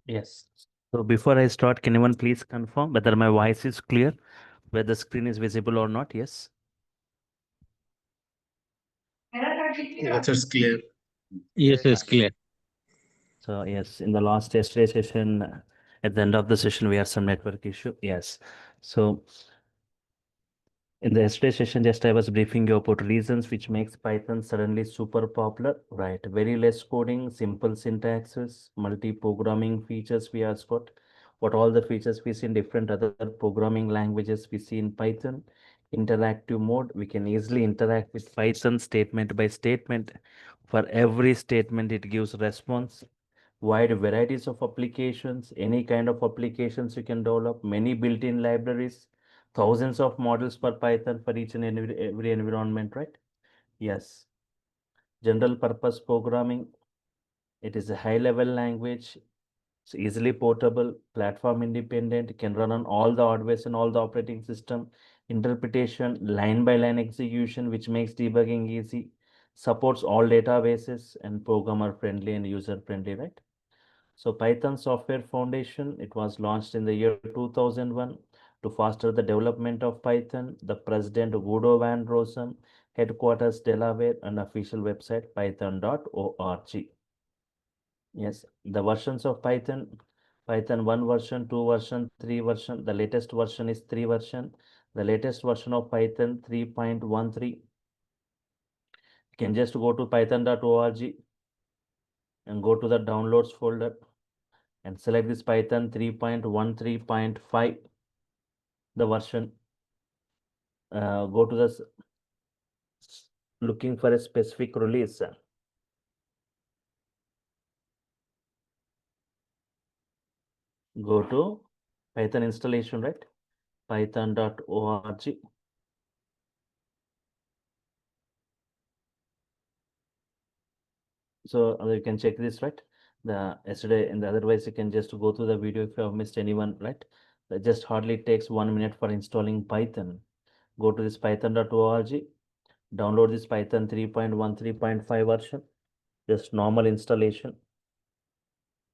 Yes. So before I start, can anyone please confirm whether my voice is clear, whether the screen is visible or not? Yes. Yes, it's clear. Yes, it's clear. So yes, in the last yesterday session, at the end of the session, we had some network issue. Yes. So in the yesterday session, just I was briefing you about reasons which makes Python suddenly super popular, right? Very less coding, simple syntaxes, multi-programming features we have got. What all the features we see in different other programming languages we see in Python. Interactive mode, we can easily interact with Python statement by statement. For every statement, it gives response. Wide varieties of applications, any kind of applications you can develop, many built-in libraries, thousands of models for Python for each and every environment, right? Yes. General purpose programming, it is a high level language. It's easily portable, platform independent, can run on all the hardware and all the operating system. Interpretation, line by line execution, which makes debugging easy. Supports all databases and programmer friendly and user friendly, right? So Python Software Foundation, it was launched in the year 2001 to foster the development of Python. The president Guido van Rossum, headquarters Delaware, and official website python.org. Yes, the versions of Python, Python 1 version, 2 version, 3 version. The latest version is 3 version. The latest version of Python 3.13. You can just go to python.org and go to the downloads folder and select this Python 3.13.5, the version. Go to the looking for a specific release. Go to Python installation, right? Python.org. So you can check this, right? The yesterday and otherwise you can just go through the video if you have missed anyone, right? That just hardly takes 1 minute for installing Python. Go to this python.org, download this Python 3.13.5 version, just normal installation.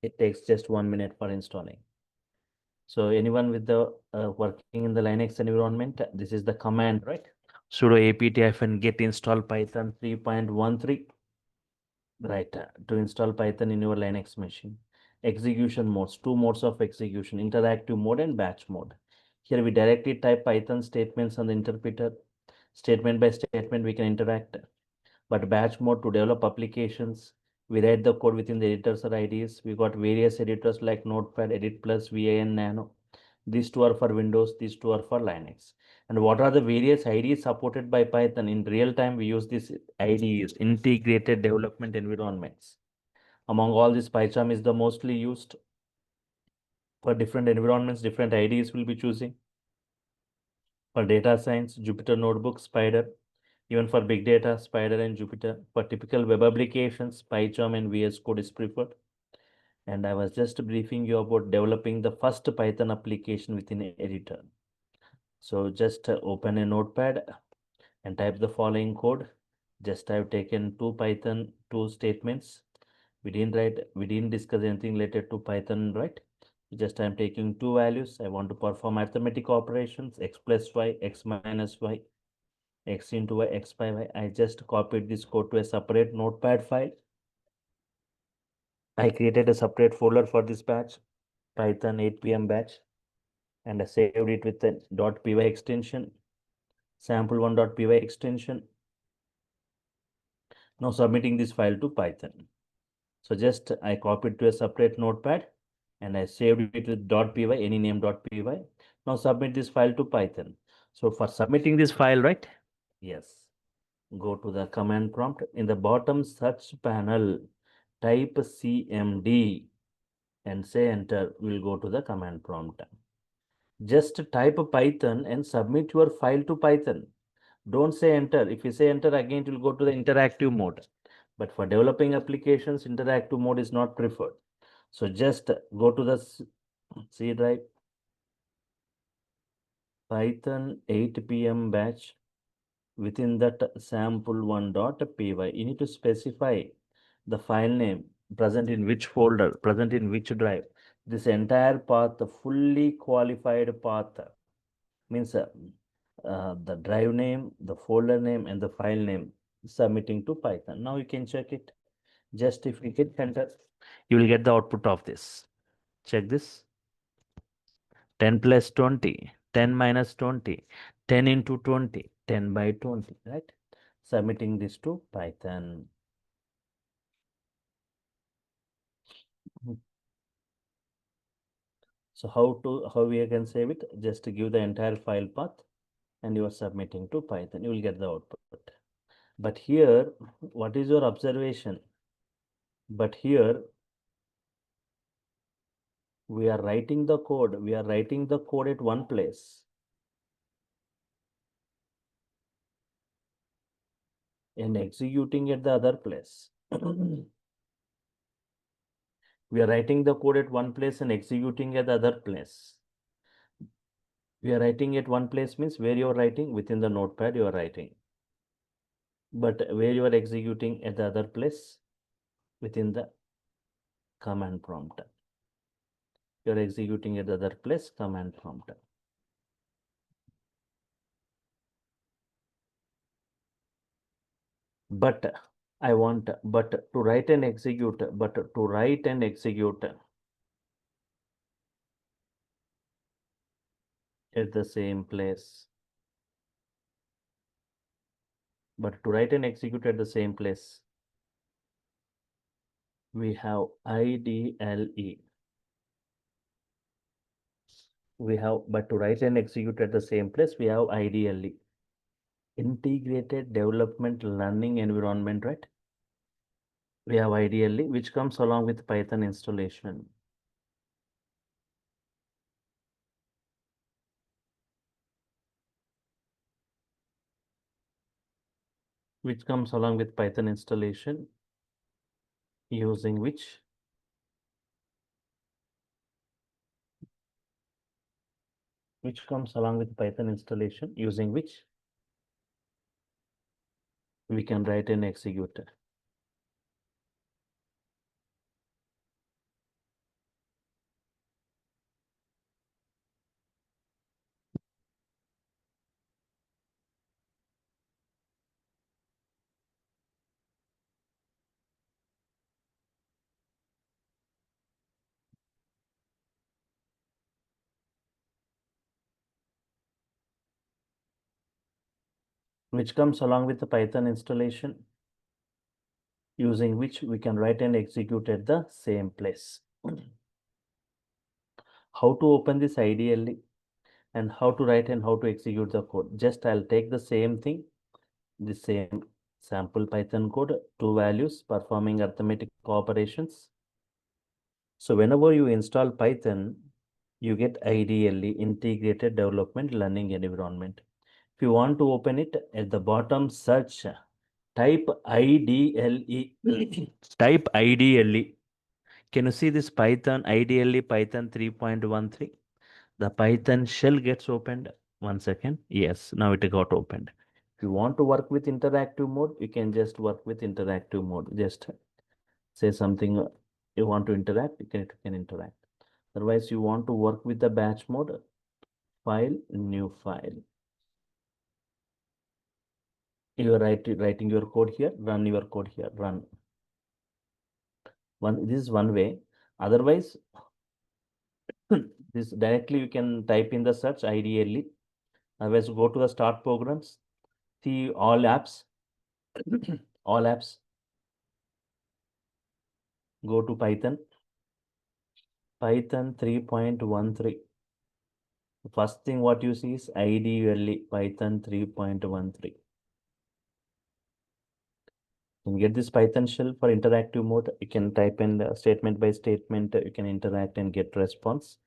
It takes just 1 minute for installing. So anyone with the working in the Linux environment, this is the command, right? Sudo apt-get install Python 3.13, right? To install Python in your Linux machine. Execution modes, two modes of execution, interactive mode and batch mode. Here we directly type Python statements on the interpreter. Statement by statement we can interact. But batch mode to develop applications, we write the code within the editors or IDEs. We got various editors like Notepad, Edit Plus, VAN, Nano. These two are for Windows, these two are for Linux. And what are the various IDEs supported by Python? In real time, we use these IDEs, integrated development environments. Among all this, PyCharm is the mostly used for different environments, different IDEs will be choosing. For data science, Jupyter Notebook, Spider. Even for big data, Spider and Jupyter. For typical web applications, PyCharm and VS Code is preferred. And I was just briefing you about developing the first Python application within editor. So just open a notepad and type the following code. Just I've taken two Python, two statements. We didn't discuss anything related to Python, right? Just I'm taking two values. I want to perform arithmetic operations, x plus y, x minus y, x into y, x by y. I just copied this code to a separate notepad file. I created a separate folder for this batch, Python 8 p.m. batch, and I saved it with a .py extension, sample1.py extension. Now submitting this file to Python. So just I copied to a separate notepad and I saved it with .py, any name .py. Now submit this file to Python. So for submitting this file, right? Yes. Go to the command prompt. In the bottom search panel, type CMD and say enter. We'll go to the command prompt. Just type Python and submit your file to Python. Don't say enter. If you say enter again, it will go to the interactive mode. But for developing applications, interactive mode is not preferred. So just go to the C drive, Python 8 p.m. batch. Within that sample1.py, you need to specify the file name present in which folder, present in which drive. this entire path, fully qualified path, means the drive name, the folder name, and the file name submitting to Python. Now you can check it. Just if you hit enter, you will get the output of this. Check this. 10 plus 20, 10 minus 20, 10 into 20, 10 by 20, right? Submitting this to Python. So how we can save it? Just to give the entire file path and you are submitting to Python. You will get the output. But here, what is your observation? But here, we are writing the code. We are writing the code at one place and executing at the other place. We are writing the code at one place and executing at the other place. We are writing at one place means where you are writing within the notepad you are writing. But where you are executing at the other place within the command prompt. You are executing at the other place command prompt. But I want but to write and execute, but to write and execute at the same place. But to write and execute at the same place, we have IDLE. We have, but to write and execute at the same place, we have IDLE. Integrated Development Learning Environment, right? We have IDLE, which comes along with Python installation. Which comes along with Python installation, using which comes along with Python installation, using which we can write and execute. Which comes along with the Python installation, using which we can write and execute at the same place. How to open this IDLE and how to write and how to execute the code. Just I'll take the same thing, the same sample Python code, two values performing arithmetic operations. So whenever you install Python, you get IDLE, Integrated Development Learning Environment. If you want to open it, at the bottom search, type IDLE, type IDLE. Can you see this Python, IDLE Python 3.13? The Python shell gets opened. 1 second. Yes, now it got opened. If you want to work with interactive mode, you can just work with interactive mode. Just say something you want to interact, you can interact. Otherwise, you want to work with the batch mode, file, new file. You are writing your code here, run your code here, run. This is one way. Otherwise, this directly you can type in the search IDLE. Otherwise, go to the start programs, see all apps, all apps. Go to Python, Python 3.13. First thing what you see is IDLE Python 3.13. You can get this Python shell for interactive mode. You can type in statement by statement. You can interact and get response.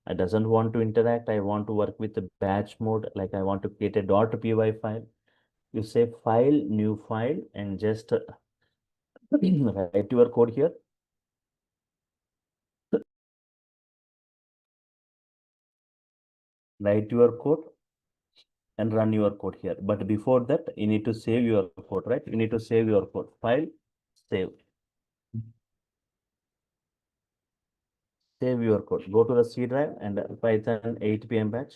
I doesn't want to interact. I want to work with the batch mode. Like I want to create a .py file. You say file, new file, and just write your code here. Write your code and run your code here. But before that, you need to save your code, right? You need to save your code. File, save. Save your code. Go to the C drive and Python 8 PM batch.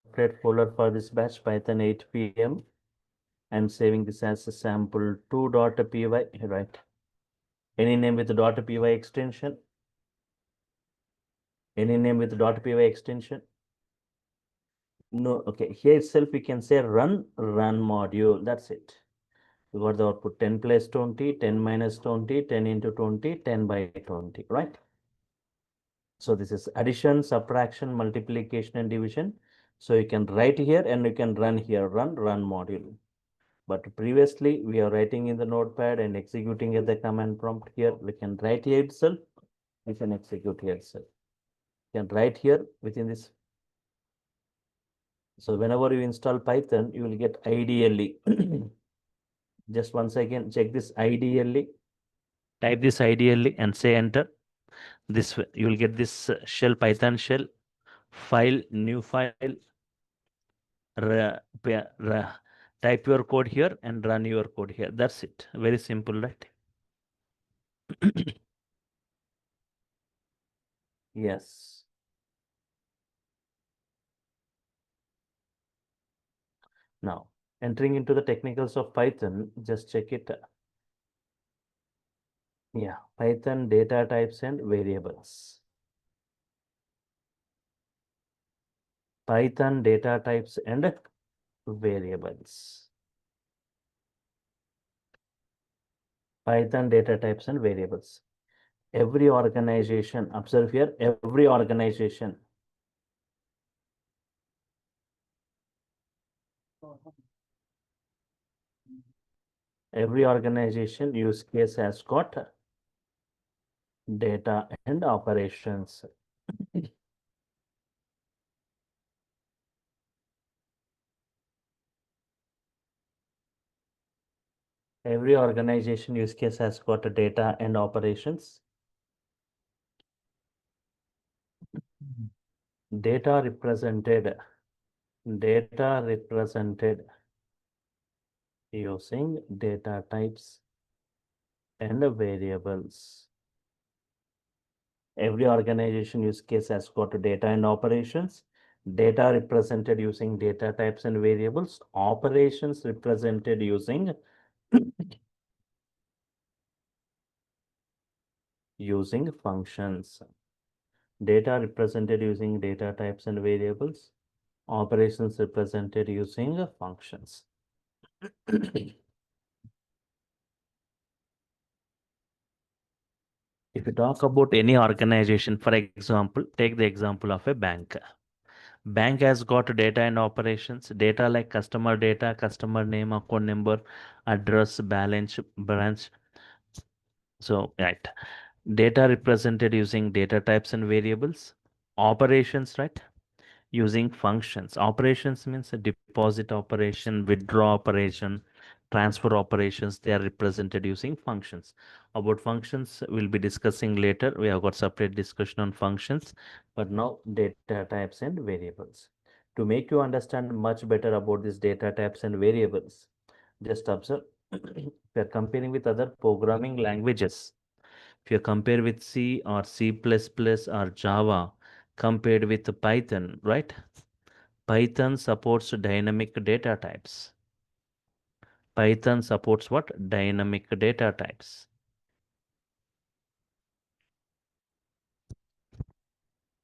Separate folder for this batch, Python 8 PM. I'm saving this as a sample2.py, right? Any name with .py extension? Any name with .py extension? No, okay. Here itself we can say run module. That's it. We got the output 10 plus 20, 10 minus 20, 10 into 20, 10 by 20, right? So this is addition, subtraction, multiplication, and division. So you can write here and you can run here, run module. But previously we are writing in the notepad and executing at the command prompt. Here we can write here itself. We can execute here itself. You can write here within this. So whenever you install Python, you will get ideally. Just once again, check this ideally. Type this ideally and say enter. This way, you will get this shell, Python shell, file, new file. Type your code here and run your code here. That's it. Very simple, right? Yes. Now, entering into the technicals of Python, just check it. Yeah, Python data types and variables. Python data types and variables. Python data types and variables. Every organization, observe here, every organization. Every organization use case has got data and operations. Every organization use case has got a data and operations. Data represented using data types and variables. Every organization use case has got data and operations. Data represented using data types and variables. Operations represented using using functions. Data represented using data types and variables. Operations represented using functions. If you talk about any organization, for example, take the example of a bank. Bank has got data and operations, data like customer data, customer name, account number, address, balance, branch. So, right. Data represented using data types and variables. Operations, right? Using functions. Operations means a deposit operation, withdraw operation, transfer operations. They are represented using functions. About functions, we'll be discussing later. We have got separate discussion on functions, but now data types and variables. To make you understand much better about these data types and variables, just observe. We are comparing with other programming languages. If you compare with C or C++ or Java, compared with Python, right? Python supports dynamic data types. Python supports what? Dynamic data types.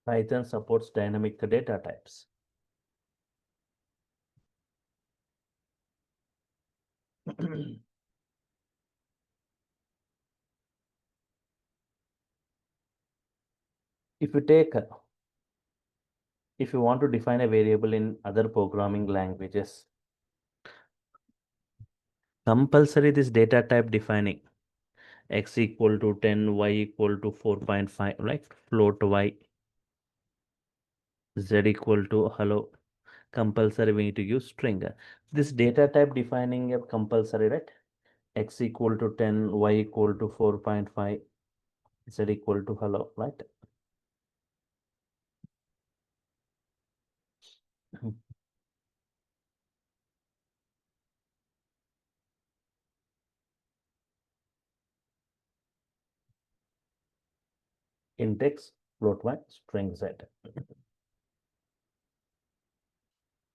Python supports dynamic data types. If you take, if you want to define a variable in other programming languages, compulsory this data type defining x equal to 10, y equal to 4.5, right? Float y, z equal to hello. Compulsory, we need to use string. This data type defining a compulsory, right? X equal to 10, y equal to 4.5, z equal to hello, right? Index, float y, string z.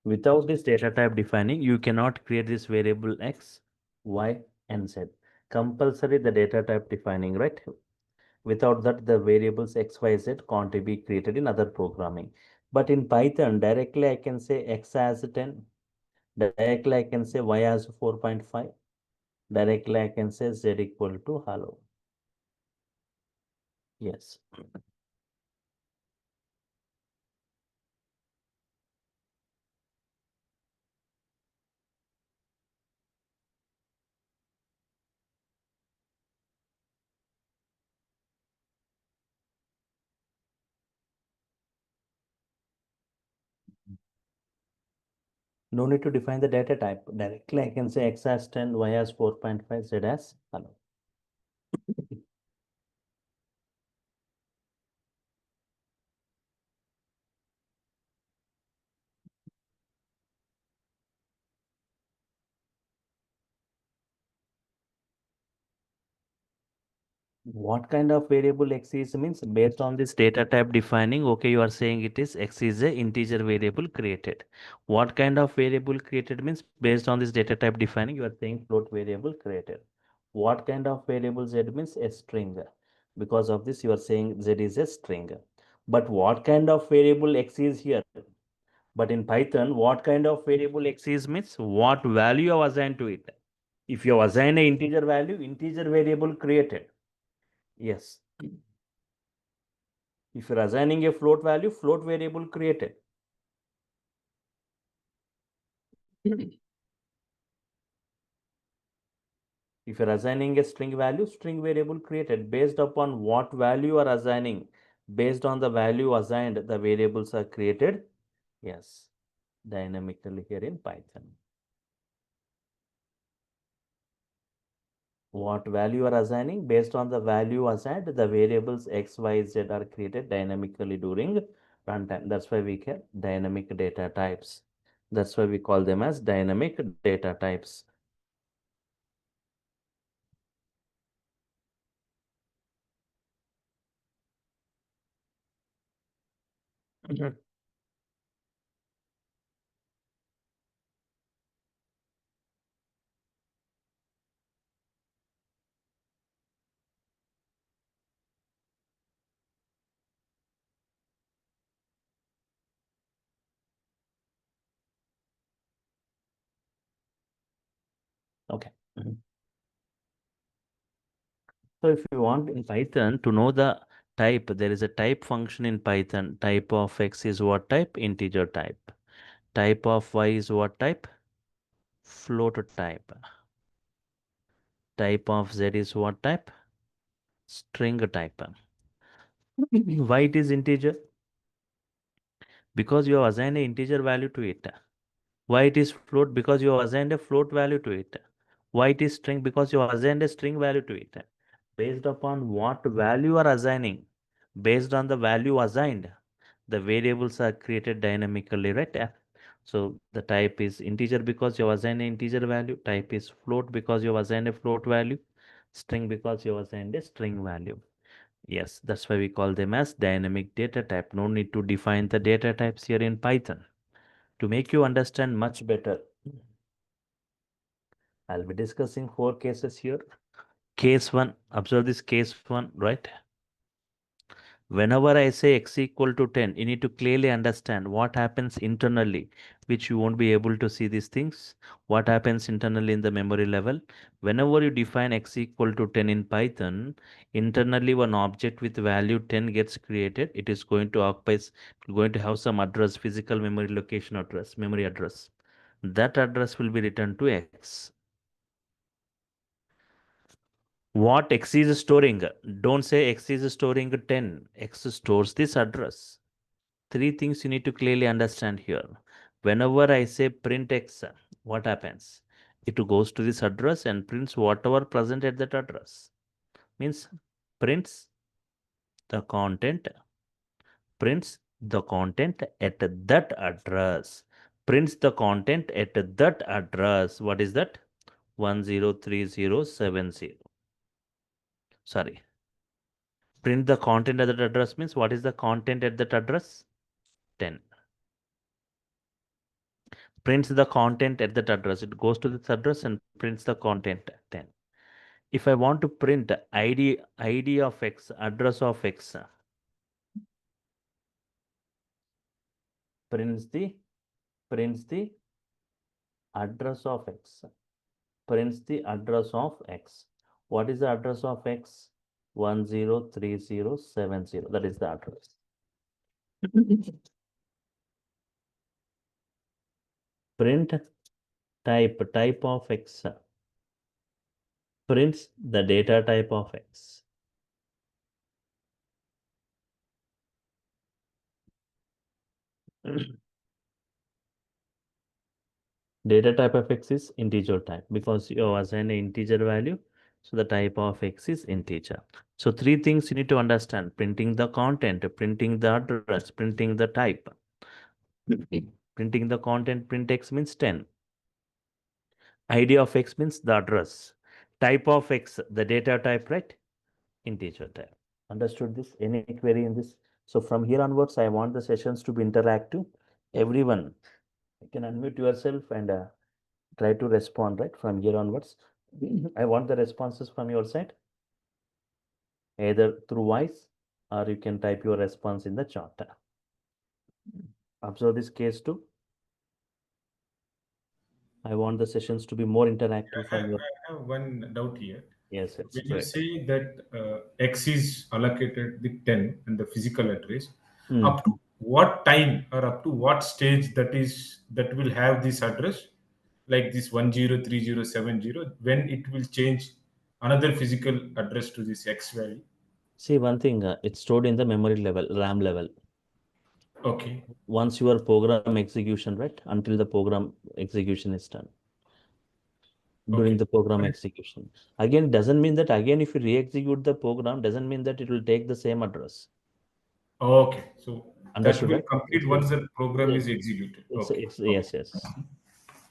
Without this data type defining, you cannot create this variable x, y, and z. Compulsory the data type defining, right? Without that, the variables x, y, z can't be created in other programming. But in Python, directly I can say x as 10. Directly I can say y as 4.5. Directly I can say z equal to hello. Yes. No need to define the data type. Directly I can say x as 10, y as 4.5, z as hello. What kind of variable x is means based on this data type defining, okay, you are saying it is x is a integer variable created. What kind of variable created means based on this data type defining, you are saying float variable created. What kind of variable z means a string. Because of this, you are saying z is a string. But what kind of variable x is here? But in Python, what kind of variable x is means what value you have assigned to it. If you assign a integer value, integer variable created. Yes. If you're assigning a float value, float variable created. If you're assigning a string value, string variable created. Based upon what value you are assigning, based on the value assigned, the variables are created. Yes, dynamically here in Python. What value you are assigning, based on the value assigned, the variables x, y, z are created dynamically during runtime. That's why we get dynamic data types. That's why we call them as dynamic data types. Okay. So if you want in Python to know the type, there is a type function in Python. Type of x is what type? Integer type. Type of y is what type? Float type. Type of z is what type? String type. Why it is integer? Because you have assigned an integer value to it. Why it is float? Because you have assigned a float value to it. Why it is string? Because you have assigned a string value to it. Based upon what value you are assigning, based on the value assigned, the variables are created dynamically, right? So the type is integer because you have assigned an integer value. Type is float because you have assigned a float value. String because you have assigned a string value. Yes, that's why we call them as dynamic data type. No need to define the data types here in Python. To make you understand much better, I'll be discussing 4 cases here. Case 1, observe this case 1, right? Whenever I say x equal to 10, you need to clearly understand what happens internally, which you won't be able to see these things. What happens internally in the memory level. Whenever you define x equal to 10 in Python, internally one object with value 10 gets created. It is going to going to have some address, physical memory location address, memory address. That address will be returned to x. What x is storing? Don't say x is storing 10. X stores this address. 3 things you need to clearly understand here. Whenever I say print x, what happens? It goes to this address and prints whatever present at that address. Means prints the content, prints the content at that address. prints the content at that address. What is that? 103070. Sorry. Print the content at that address means what is the content at that address? 10. Prints the content at that address. It goes to this address and prints the content 10. If I want to print ID of X, address of X, prints the address of X. Prints the address of X. What is the address of X? 103070. That is the address. Print type of X. Prints the data type of X. Data type of X is integer type because you assign an integer value. So the type of X is integer. So three things you need to understand: printing the content, printing the address, printing the type. Printing the content, print X means 10. ID of X means the address. Type of X, the data type, right? Integer type. Understood this? Any query in this? So from here onwards, I want the sessions to be interactive. Everyone, you can unmute yourself and try to respond, right? From here onwards. I want the responses from your side, either through voice or you can type your response in the chat. Observe this case too. I want the sessions to be more interactive from your. I have one doubt here. Yes, it's When you great. say that X is allocated the 10 and the physical address, Hmm. up to what time or up to what stage that will have this address, like this 103070, when it will change another physical address to this X value? See one thing, it's stored in the memory level, RAM level. Okay. Once your program execution, right? Until the program execution is done. During Okay. the program execution. Again, it doesn't mean that again, if you re-execute the program, doesn't mean that it will take the same address. Okay. So that Understood, will right? complete once the program is executed. Okay. It's yes, yes.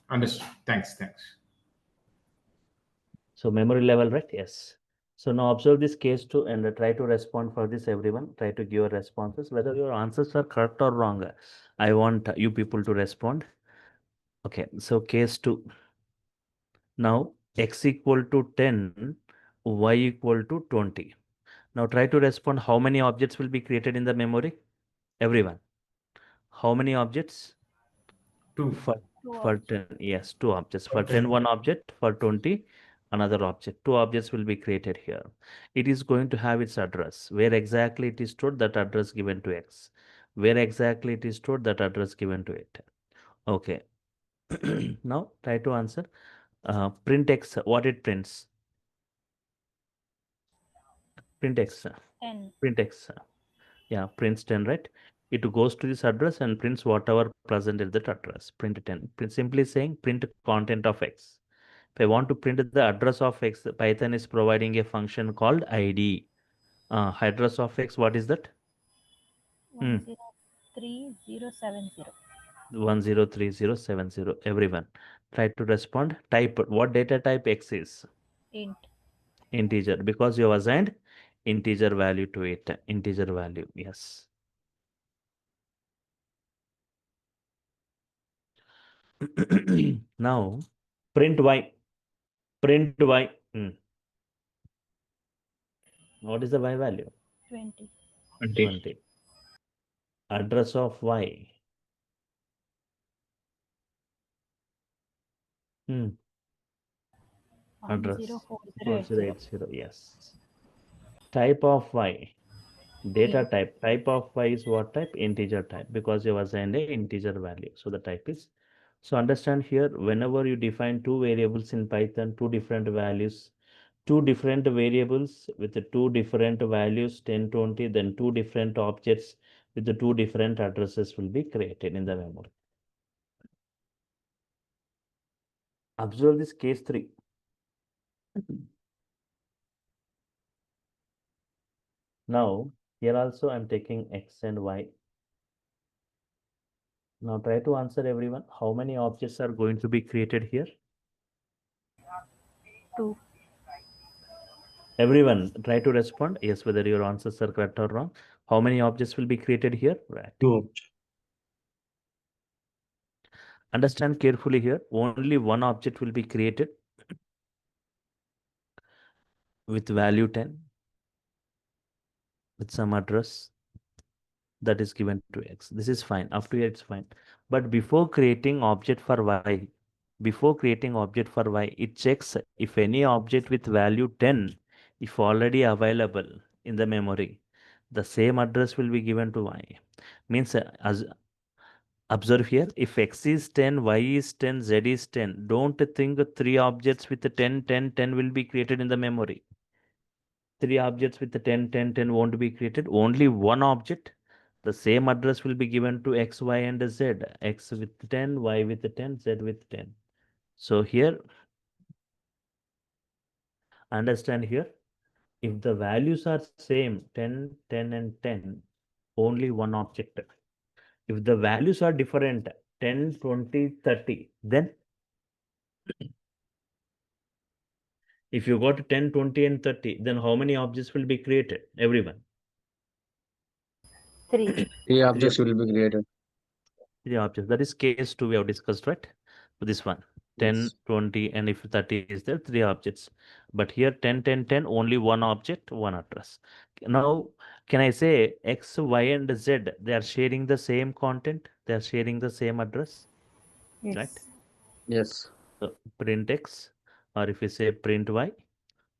Understood. Thanks. So memory level, right? Yes. So now observe this case too and try to respond for this, everyone. Try to give your responses. Whether your answers are correct or wrong, I want you people to respond. Okay, so case 2. Now x equal to 10, y equal to 20. Now try to respond how many objects will be created in the memory? Everyone. How many objects? Two. For 10, yes, 2 objects. For For 10, 10. one object. For 20, another object. 2 objects will be created here. It is going to have its address. Where exactly it is stored, that address given to X. Where exactly it is stored, that address given to it. Okay. Now try to answer. Print X, what it prints? Print X. 10. Print X. Yeah, prints 10, right? It goes to this address and prints whatever present at that address. Print 10. Simply saying print content of X. If I want to print the address of X, Python is providing a function called ID. Address of X, what is that? 103070. 103070. Everyone, try to respond. Type what data type X is? Int. Integer, because you have assigned integer value to it. Integer value, yes. Now, print Y. Print Y. What is the Y value? 20. 20. Address of Y. Address 104080. 4080. Yes. Type of Y. Data Int. type. Type of Y is what type? Integer type, because you assigned a integer value. So the type is. So understand here, whenever you define two variables in Python, two different values, two different variables with the two different values, 10, 20, then two different objects with the two different addresses will be created in the memory. Observe this case 3. Now, here also I'm taking X and Y. Now try to answer everyone. How many objects are going to be created here? 2. Everyone try to respond. Yes, whether your answers are correct or wrong. How many objects will be created here? Right. 2. Understand carefully here. Only one object will be created with value 10 with some address that is given to x. This is fine. Up to here it's fine. But before creating object for y, it checks if any object with value 10, if already available in the memory, the same address will be given to y. Means as observe here, if x is 10, y is 10, z is 10, don't think 3 objects with the 10, 10, 10 will be created in the memory. 3 objects with the 10, 10, 10 won't be created. Only one object. The same address will be given to x, y, and z. X with 10, y with 10, z with 10. So here, understand here, if the values are same, 10, 10, and 10, only one object. If the values are different, 10, 20, 30, then if you got 10, 20, and 30, then how many objects will be created? Everyone. 3. 3 objects will be created. 3 objects. That is case 2 we have discussed, right? For this one. 10, Yes. 20, and if 30 is there, 3 objects. But here 10, 10, 10, only one object, one address. Now, can I say X, Y, and Z, they are sharing the same content? They are sharing the same address, Yes. right? Yes. So print X, or if you say print Y,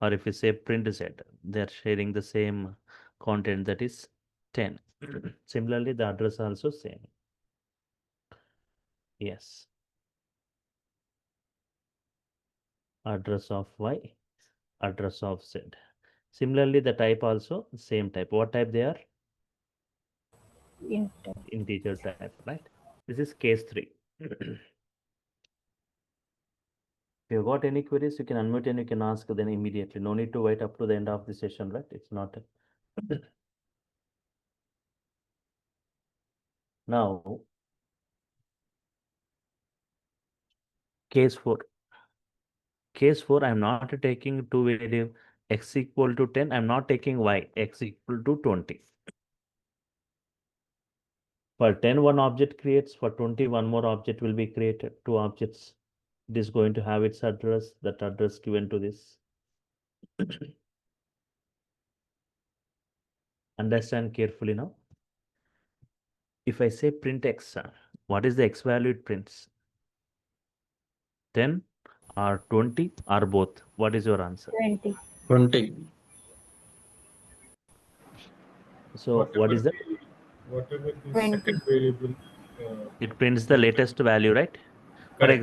or if you say print Z, they are sharing the same content, that is 10. Similarly, the address also same. Yes. Address of Y, address of Z. Similarly, the type also same type. What type they are? Int. Integer type, right? This is case 3. If you got any queries, you can unmute and you can ask then immediately. No need to wait up to the end of the session, right? It's not. Now, case 4. Case 4, I'm not taking two variable x equal to 10. I'm not taking y, x equal to 20. For 10, one object creates. For 20, one more object will be created. 2 objects. It is going to have its address, that address given to this. Understand carefully now. If I say print x, what is the x value it prints? 10 or 20 or both? What is your answer? 20. 20. So what is that? Whatever the 20. second variable. It prints the latest value, right? For Correct.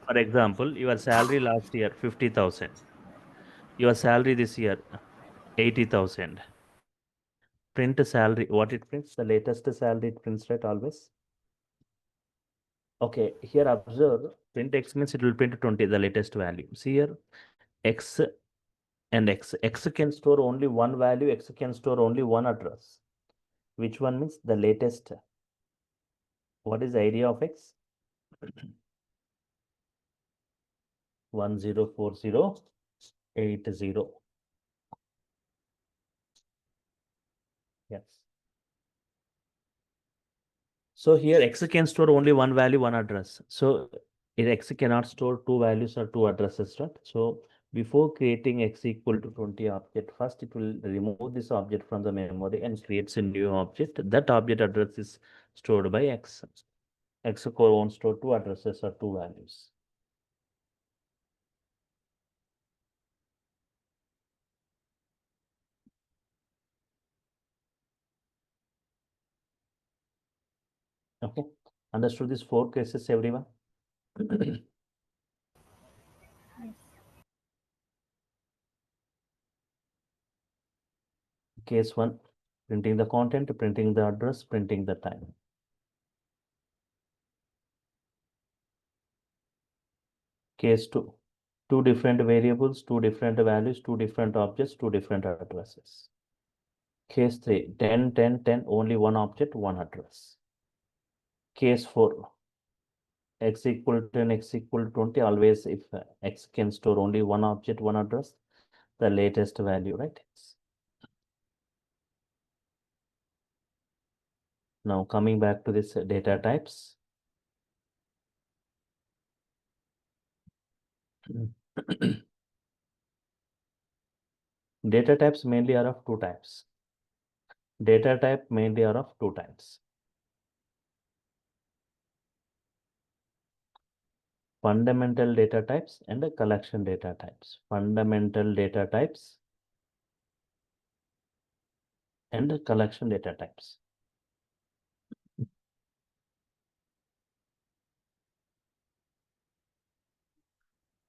example, Yes. your salary last year 50,000. Your salary this year 80,000. Print salary. What it prints? The latest salary it prints, right? Always. Okay. Here observe. Print x means it will print 20, the latest value. See here, x and x. X can store only one value. X can store only one address. Which one means the latest? What is the idea of x? 104080. Yes. So here x can store only one value, one address. So x cannot store two values or two addresses, right? So before creating x equal to 20 object, first it will remove this object from the memory and creates a new object. That object address is stored by x. X core won't store two addresses or two values. Okay. Understood these 4 cases, everyone? Case 1, printing the content, printing the address, printing the time. Case 2, 2 different variables, 2 different values, 2 different objects, 2 different addresses. Case 3, 10, 10, 10, only one object, one address. case 4, x equal to 10, x equal to 20, always if x can store only one object, one address, the latest value, right? Now coming back to this data types. Data types mainly are of two types. Data type mainly are of two types. Fundamental data types and collection data types. Fundamental data types and collection data types.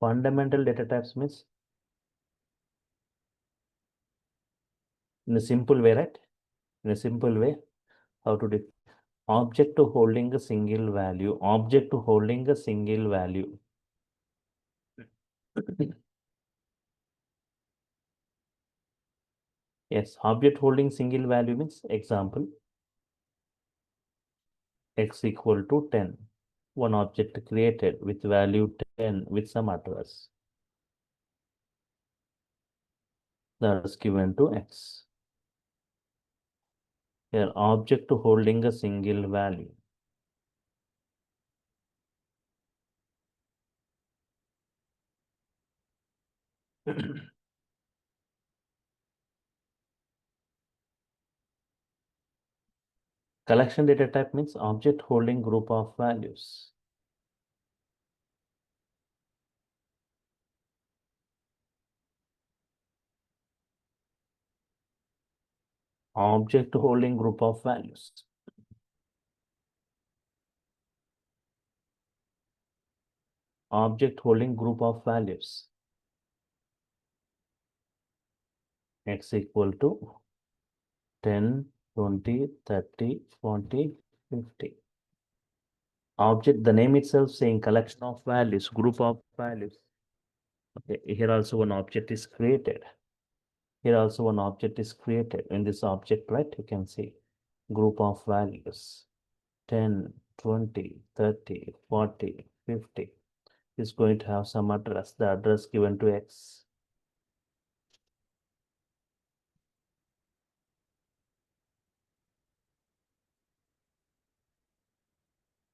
Fundamental data types means in a simple way, right? In a simple way, how to do object to holding a single value, object to holding a single value. Yes, object holding single value means example x equal to 10. One object created with value 10 with some address. That is given to x. Here, object to holding a single value. Collection data type means object holding group of values. Object holding group of values. Object holding group of values. X equal to 10, 20, 30, 40, 50. Object, the name itself saying collection of values, group of values. Okay, here also one object is created. Here also one object is created. In this object, right, you can see group of values 10, 20, 30, 40, 50 is going to have some address, the address given to x.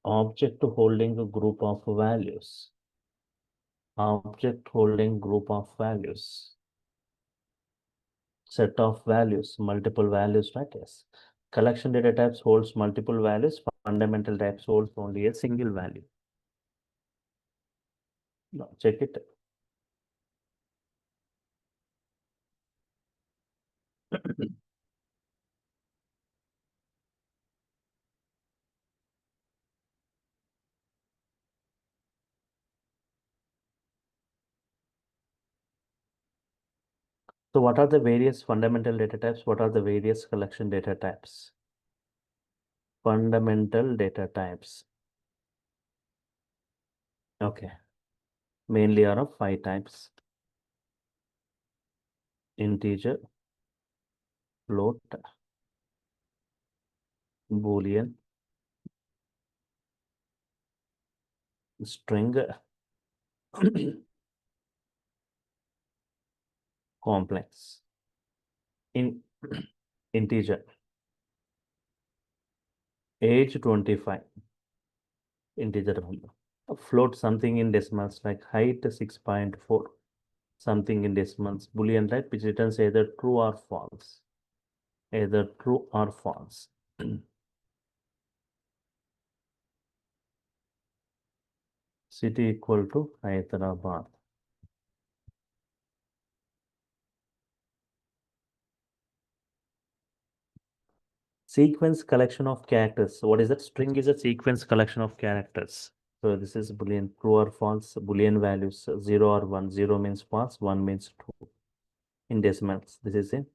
Object holding a group of values. Object holding group of values. Set of values, multiple values, right? Yes. Collection data types holds multiple values. Fundamental types holds only a single value. Now check it. So what are the various fundamental data types? What are the various collection data types? Fundamental data types. Okay. Mainly are of 5 types. Integer, float, Boolean, string, complex. In integer, age 25, integer value. Float something in decimals like height 6.4, something in decimals. Boolean, right, which returns either true or false. Either true or false. City equal to Hyderabad. Sequence collection of characters. What is that? String is a sequence collection of characters. So this is Boolean, true or false, Boolean values 0 or 1. 0 means false, 1 means true. In decimals, this is it.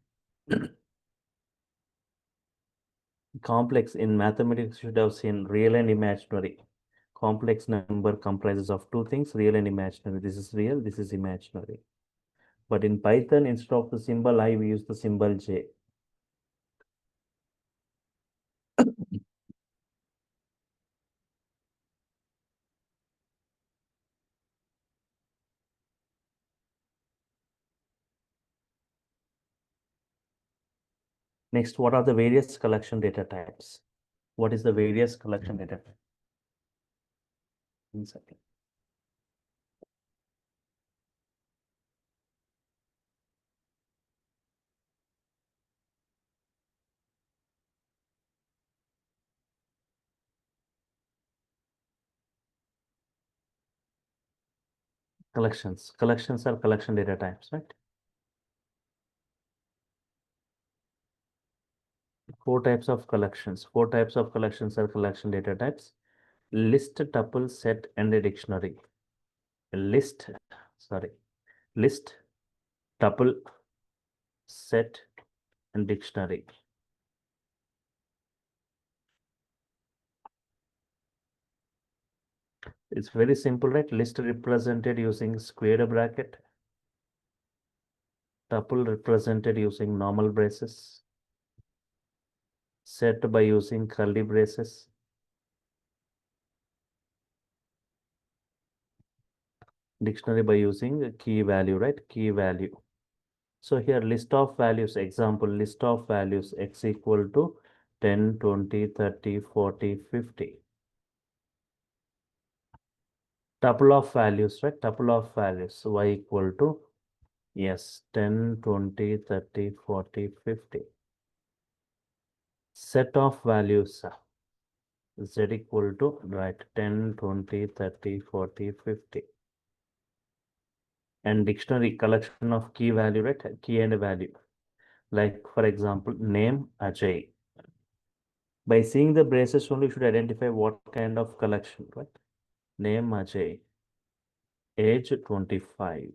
Complex in mathematics, you should have seen real and imaginary. Complex number comprises of two things, real and imaginary. This is real, this is imaginary. But in Python, instead of the symbol I, we use the symbol J. Next, what are the various collection data types? What is the various collection data type? One second. Collections. Collections are collection data types, right? Four types of collections. Four types of collections are collection data types. List, tuple, set, and a dictionary. List, tuple, set, and dictionary. It's very simple, right? List represented using square bracket. Tuple represented using normal braces. Set by using curly braces. Dictionary by using a key value, right? Key value. So here list of values, example, list of values x equal to 10, 20, 30, 40, 50. Tuple of values, right? Tuple of values, y equal to, yes, 10, 20, 30, 40, 50. Set of values, z equal to, right, 10, 20, 30, 40, 50. And dictionary collection of key value, right? Key and value. Like, for example, name Ajay. By seeing the braces only, you should identify what kind of collection, right? Name Ajay. Age 25.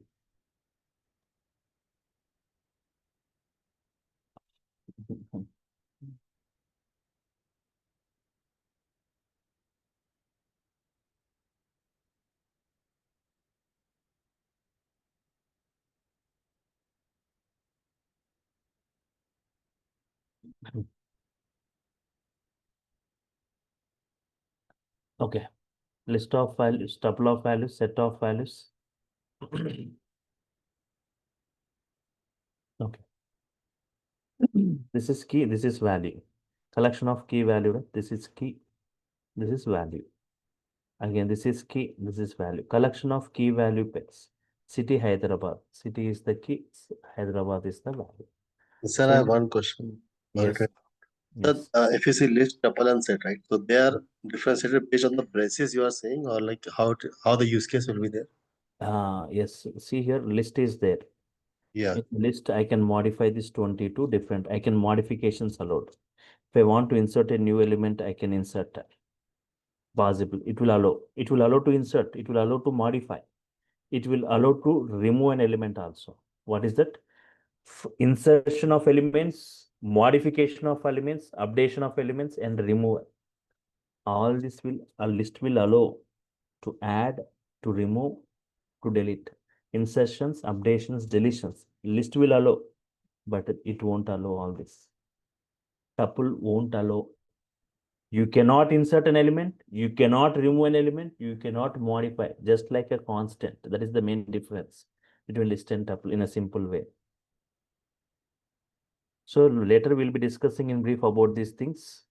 Okay. List of values, tuple of values, set of values. Okay. This is key, this is value. Collection of key value, right? This is key, this is value. Again, this is key, this is value. Collection of key value pairs. City Hyderabad. City is the key, Hyderabad is the value. Sir, So I have one question. Yes. Sir, Yes. if you see list, tuple, and set, right? So they are differentiated based on the braces you are saying, or like how the use case will be there? Yes. See here, list is there. Yeah. In list, I can modify this 22 different. I can modifications allowed. If I want to insert a new element, I can insert possible. It will allow. It will allow to insert. It will allow to modify. It will allow to remove an element also. What is that? Insertion of elements, modification of elements, updation of elements, and removal. All this will a list will allow to add, to remove, to delete. Insertions, updations, deletions. List will allow, but it won't allow all this. Tuple won't allow. You cannot insert an element, you cannot remove an element, you cannot modify, just like a constant. That is the main difference between list and tuple in a simple way. So later we'll be discussing in brief about these things.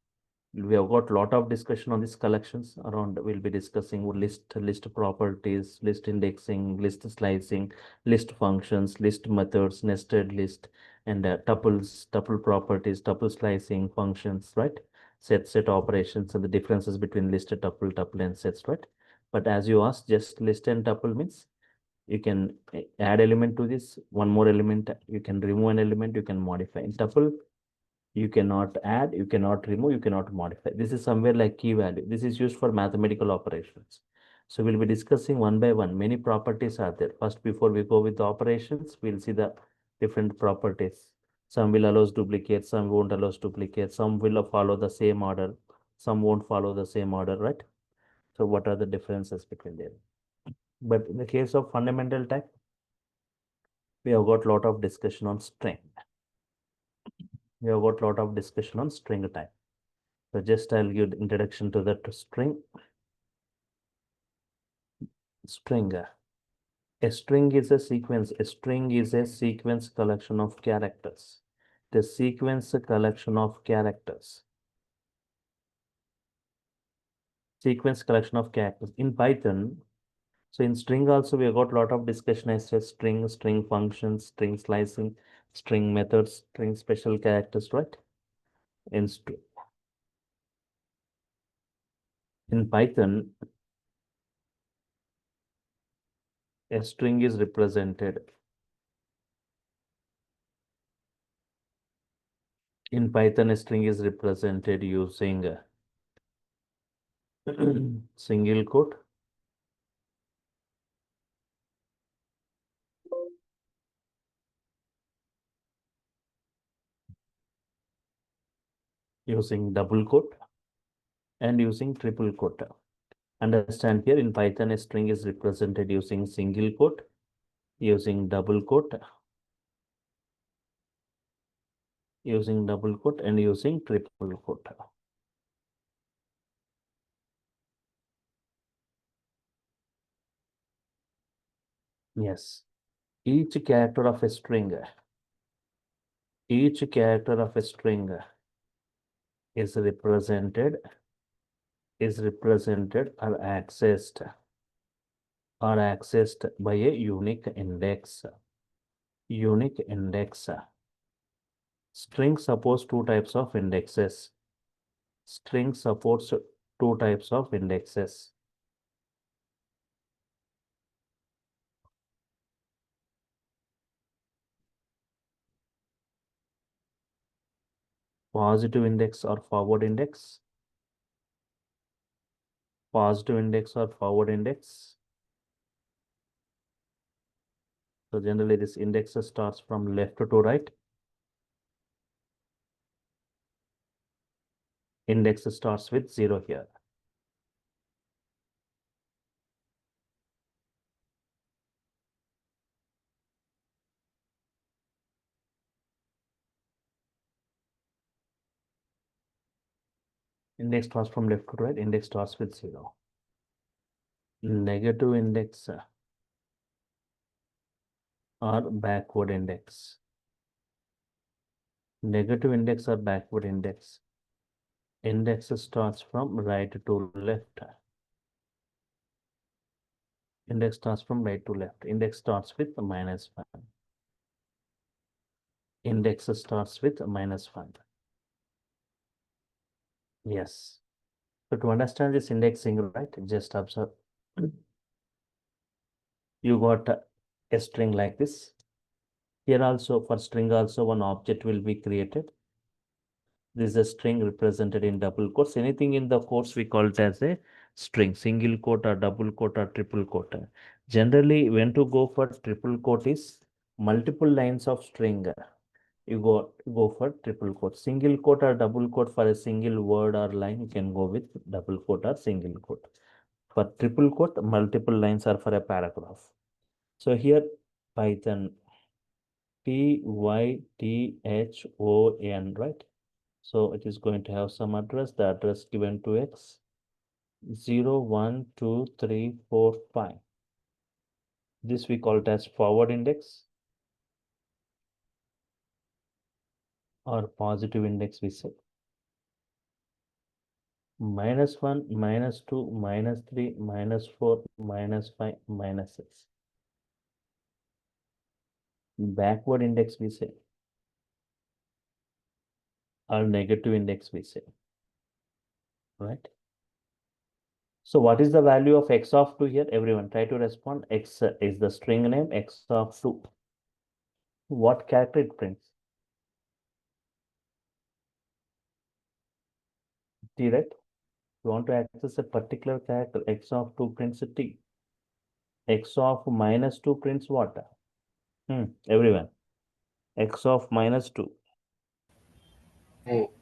We have got a lot of discussion on these collections around. We'll be discussing list properties, list indexing, list slicing, list functions, list methods, nested list, and tuples, tuple properties, tuple slicing functions, right? Set operations and the differences between list, tuple, and sets, right? But as you asked, just list and tuple means you can add element to this, one more element, you can remove an element, you can modify. In tuple, you cannot add, you cannot remove, you cannot modify. This is somewhere like key value. This is used for mathematical operations. So we'll be discussing one by one. Many properties are there. First, before we go with the operations, we'll see the different properties. Some will allow duplicates, some won't allow duplicates, some will follow the same order, some won't follow the same order, right? So what are the differences between them? But in the case of fundamental type, we have got a lot of discussion on string. We have got a lot of discussion on string type. So just I'll give introduction to that string. String. A string is a sequence. A string is a sequence collection of characters. The sequence collection of characters. Sequence collection of characters. In Python, so in string also we have got a lot of discussion as to string, string functions, string slicing, string methods, string special characters, right? In Python, a string is represented. In Python, a string is represented using single quote, using double quote, and using triple quote. Understand here in Python, a string is represented using single quote, using double quote, and using triple quote. Yes, each character of a string is represented or accessed by a unique index. String supports two types of indexes. Positive index or forward index. Positive index or forward index. So generally this index starts from left to right. Index starts with 0 here. Index starts from left to right. Index starts with 0. Negative index or backward index. Negative index or backward index. Index starts from right to left. Index starts from right to left. Index starts with -1. Index starts with -1. Yes. So to understand this indexing, right, just observe. You got a string like this. Here also, for string also, one object will be created. This is a string represented in double quotes. Anything in the quotes we call it as a string, single quote or double quote or triple quote. Generally, when to go for triple quote is multiple lines of string. You go for triple quote. Single quote or double quote for a single word or line, you can go with double quote or single quote. For triple quote, multiple lines are for a paragraph. So here Python Python, right? So it is going to have some address, the address given to x 0, 1, 2, 3, 4, 5. This we call it as forward index or positive index we say. -1, -2, -3, -4, -5, -6. Backward index we say, or negative index we say, right? So what is the value of x of 2 here? Everyone try to respond. X is the string name, x of 2. What character it prints? T, right? You want to access a particular character, x of 2 prints a T. X of -2 prints what? Everyone. X of -2. Oh,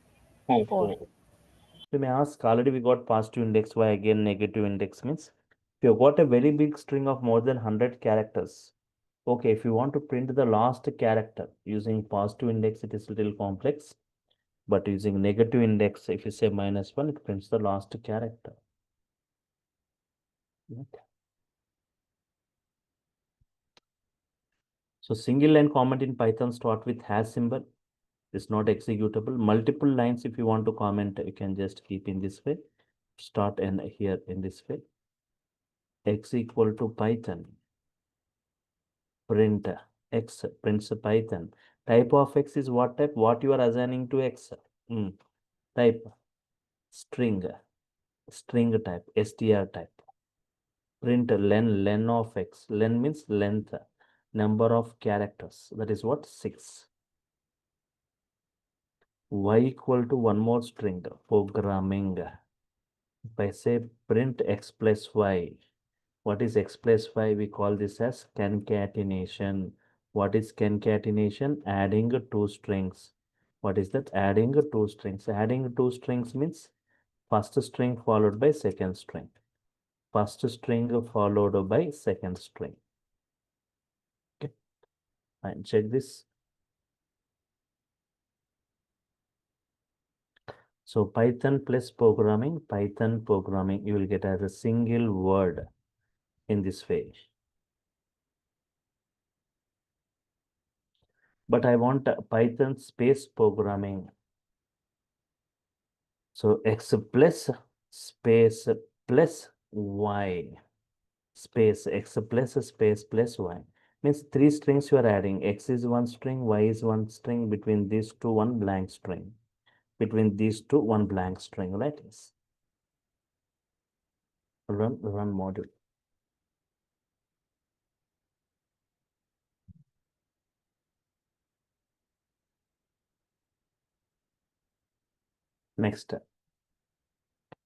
4. So you may ask, already we got positive index, why again negative index means? If you got a very big string of more than 100 characters, okay, if you want to print the last character using positive index, it is a little complex. But using negative index, if you say -1, it prints the last character. Right. So single line comment in Python start with hash symbol. It's not executable. Multiple lines, if you want to comment, you can just keep in this way. Start and here in this way. X equal to Python. Print X prints Python. Type of X is what type? What you are assigning to X. Type string type, str type. Print len of X. Len means length, number of characters. That is what? 6. Y equal to one more string, programming. If I say print X plus Y, what is X plus Y? We call this as concatenation. What is concatenation? Adding two strings. What is that? Adding two strings. Adding two strings means first string followed by second string. First string followed by second string. Okay, fine. Check this. So Python plus programming, you will get as a single word in this way. But I want Python space programming. So X plus space plus Y space X plus space plus Y means 3 strings you are adding. X is one string, Y is one string, between these two one blank string. Between these two one blank string, right? Yes. Run module. Next,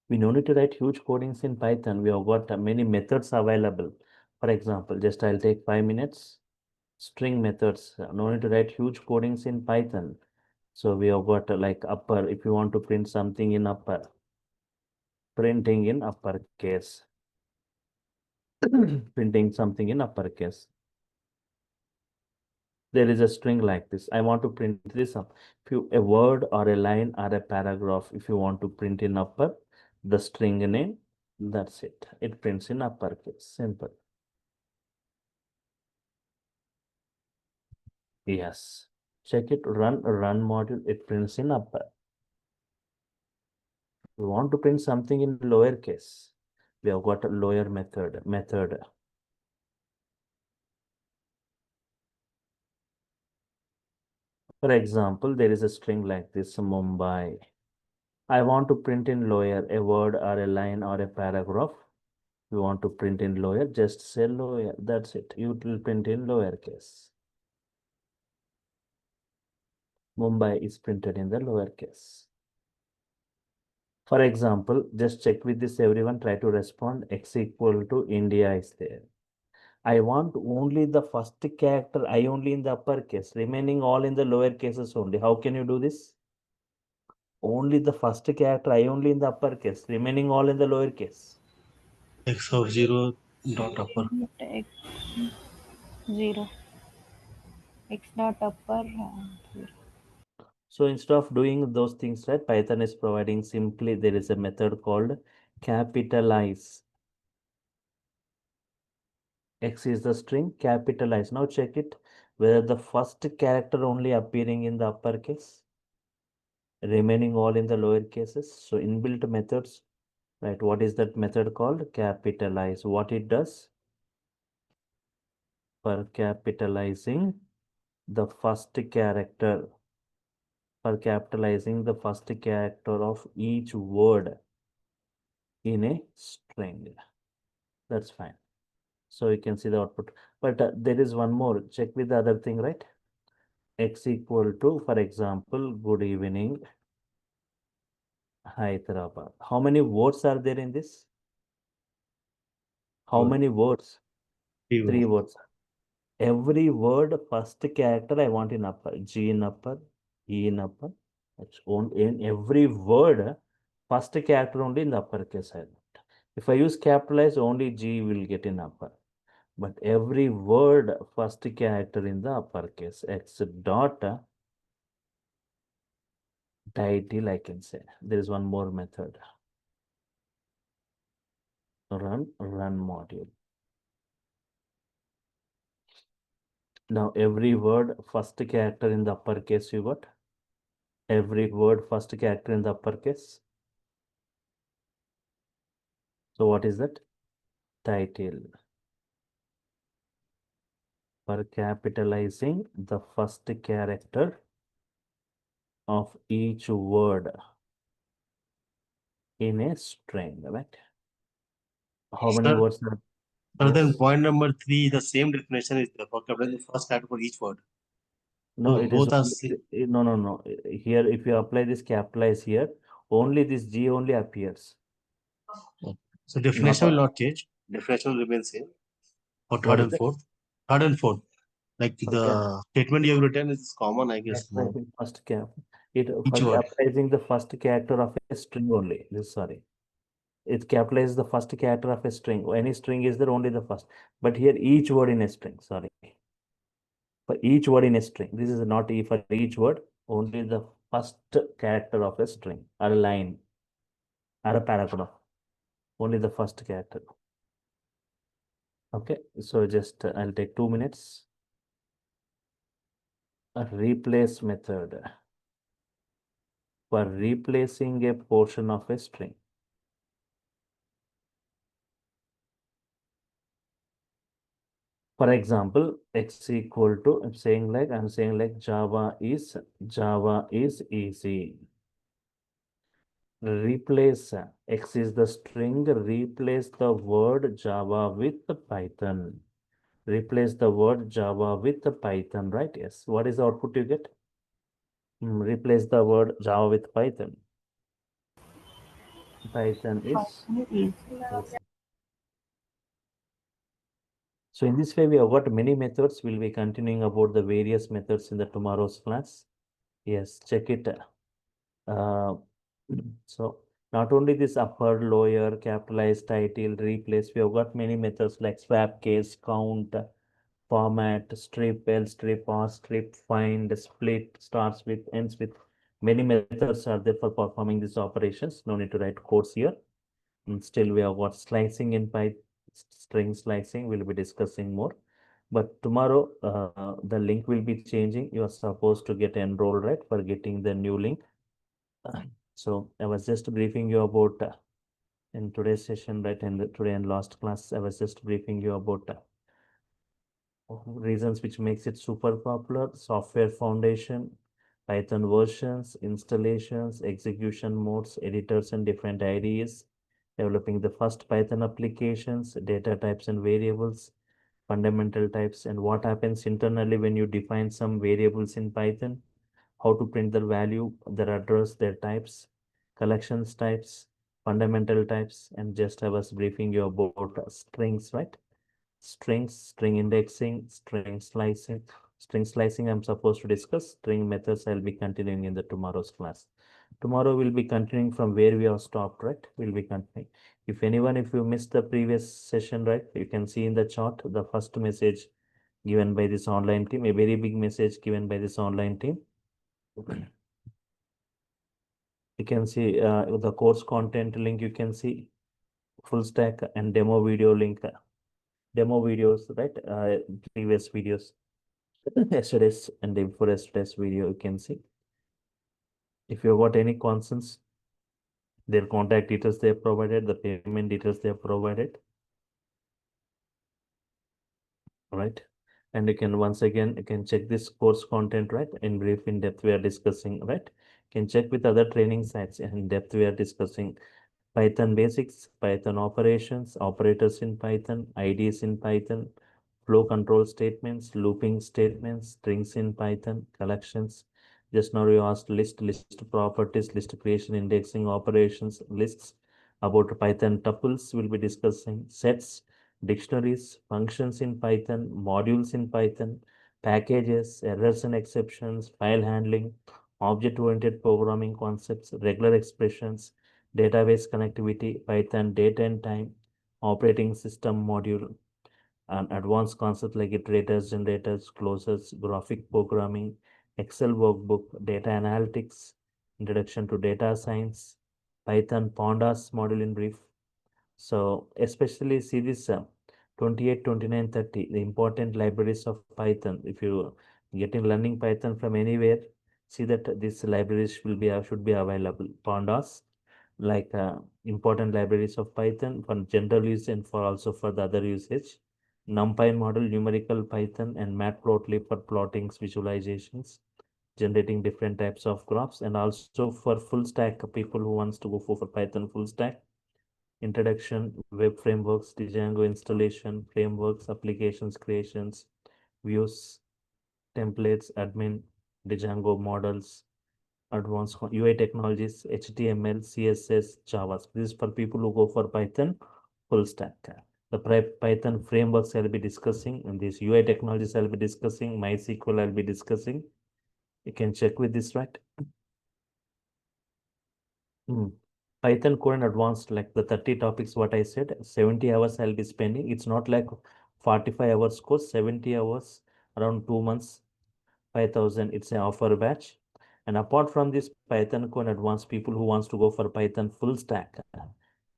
we no need to write huge codings in Python. We have got many methods available. For example, just I'll take 5 minutes. String methods. No need to write huge codings in Python. So we have got like upper. If you want to print something in upper, printing in uppercase. Printing something in uppercase. There is a string like this. I want to print this up. If you a word or a line or a paragraph, if you want to print in upper, the string name, that's it. It prints in uppercase. Simple. Yes. Check it. Run module. It prints in upper. We want to print something in lowercase. We have got a lower method. For example, there is a string like this, Mumbai. I want to print in lower a word or a line or a paragraph. You want to print in lower, just say lower. That's it. You will print in lowercase. Mumbai is printed in the lowercase. For example, just check with this everyone, try to respond. X equal to India is there. I want only the first character, I only in the uppercase, remaining all in the lower cases only. How can you do this? Only the first character, I only in the uppercase, remaining all in the lower case. X of 0 dot upper. X 0. X dot upper 0. So instead of doing those things, right, Python is providing simply, there is a method called capitalize. X is the string, capitalize. Now check it, whether the first character only appearing in the uppercase, remaining all in the lower cases. So inbuilt methods, right? What is that method called? Capitalize. What it does? For capitalizing the first character, for capitalizing the first character of each word in a string. That's fine. So you can see the output. But there is one more. Check with the other thing, right? X equal to, for example, good evening, Hyderabad. How many words are there in this? How many words? 3 words. Every word, first character I want in upper. G in upper, E in upper. In every word, first character only in the uppercase I want. If I use capitalize, only G will get in upper. But every word, first character in the uppercase. X dot title, I can say. There is one more method. Run module. Now every word, first character in the uppercase you got. Every word first character in the uppercase. So what is that? Title. For capitalizing the first character of each word in a string, right? How many Sir, words are? then Yes. point number 3, the same definition is there for capitalizing the first character for each word. No, So it is both are no. Here, if you apply this capitalize here, only this G only appears. so Not definition will not change. Definition will remain same for what third is and that? fourth. Third and fourth. Like For cap the statement you have written is common, I guess. capitalizing first cap. It Each for word. capitalizing the first character of a string only. This sorry. It capitalizes the first character of a string. Any string is there only the first. But here each word in a string. Sorry. For each word in a string. This is not E for each word. Only the first character of a string or a line or a paragraph. Only the first character. Okay, so just I'll take 2 minutes. A replace method for replacing a portion of a string. For example, x equal to I'm saying like Java is easy. Replace x is the string. Replace the word Java with Python. Replace the word Java with Python, right? Yes. What is the output you get? Replace the word Java with Python. Python is Python is easy. So in this way, we have got many methods. We'll be continuing about the various methods in the tomorrow's class. Yes, check it. Uh, so not only this upper, lower, capitalize, title, replace, we have got many methods like swap case, count, format, strip, L strip, R strip, find, split, starts with, ends with. Many methods are there for performing these operations. No need to write codes here. And still, we have got slicing in Python, string slicing. We'll be discussing more. But tomorrow, the link will be changing. You are supposed to get enrolled, right, for getting the new link. So I was just briefing you about in today's session, right, and today and last class, I was just briefing you about reasons which makes it super popular, software foundation, Python versions, installations, execution modes, editors and different IDEs, developing the first Python applications, data types and variables, fundamental types, and what happens internally when you define some variables in Python, how to print their value, their address, their types, collections types, fundamental types, and just I was briefing you about strings, right? Strings, string indexing, string slicing I'm supposed to discuss, string methods I'll be continuing in the tomorrow's class. Tomorrow we'll be continuing from where we have stopped, right? We'll be continuing. If you missed the previous session, right, you can see in the chart the first message given by this online team, a very big message given by this online team. You can see the course content link, you can see full stack and demo video link, demo videos, right? Previous videos, yesterday's and day before yesterday's video, you can see. If you got any concerns, their contact details they have provided, the payment details they have provided, right? And you can once again, you can check this course content, right? In brief, in depth, we are discussing, right? You can check with other training sites in depth, we are discussing Python basics, Python operations, operators in Python, IDs in Python, flow control statements, looping statements, strings in Python, collections. Just now you asked list properties, list creation, indexing operations, lists. About Python tuples, we'll be discussing sets, dictionaries, functions in Python, modules in Python, packages, errors and exceptions, file handling, object-oriented programming concepts, regular expressions, database connectivity, Python date and time, operating system module, and advanced concepts like iterators, generators, closures, graphic programming, Excel workbook, data analytics, introduction to data science, Python pandas module in brief. So especially see this 28, 29, 30, the important libraries of Python. If you getting learning Python from anywhere, see that these libraries should be available. Pandas, like important libraries of Python for general use and for also for the other usage. NumPy model, numerical Python, and Matplotlib for plottings, visualizations, generating different types of graphs, and also for full stack people who wants to go for Python full stack. Introduction, web frameworks, Django installation, frameworks, applications creations, views, templates, admin, Django models, advanced UI technologies, HTML, CSS, JavaScript. This is for people who go for Python full stack. The Python frameworks I'll be discussing, and these UI technologies I'll be discussing, MySQL I'll be discussing. You can check with this, right? Python core and advanced, like the 30 topics, what I said, 70 hours I'll be spending. It's not like 45 hours course, 70 hours, around 2 months, 5,000. It's an offer batch. And apart from this Python core and advanced, people who wants to go for Python full stack.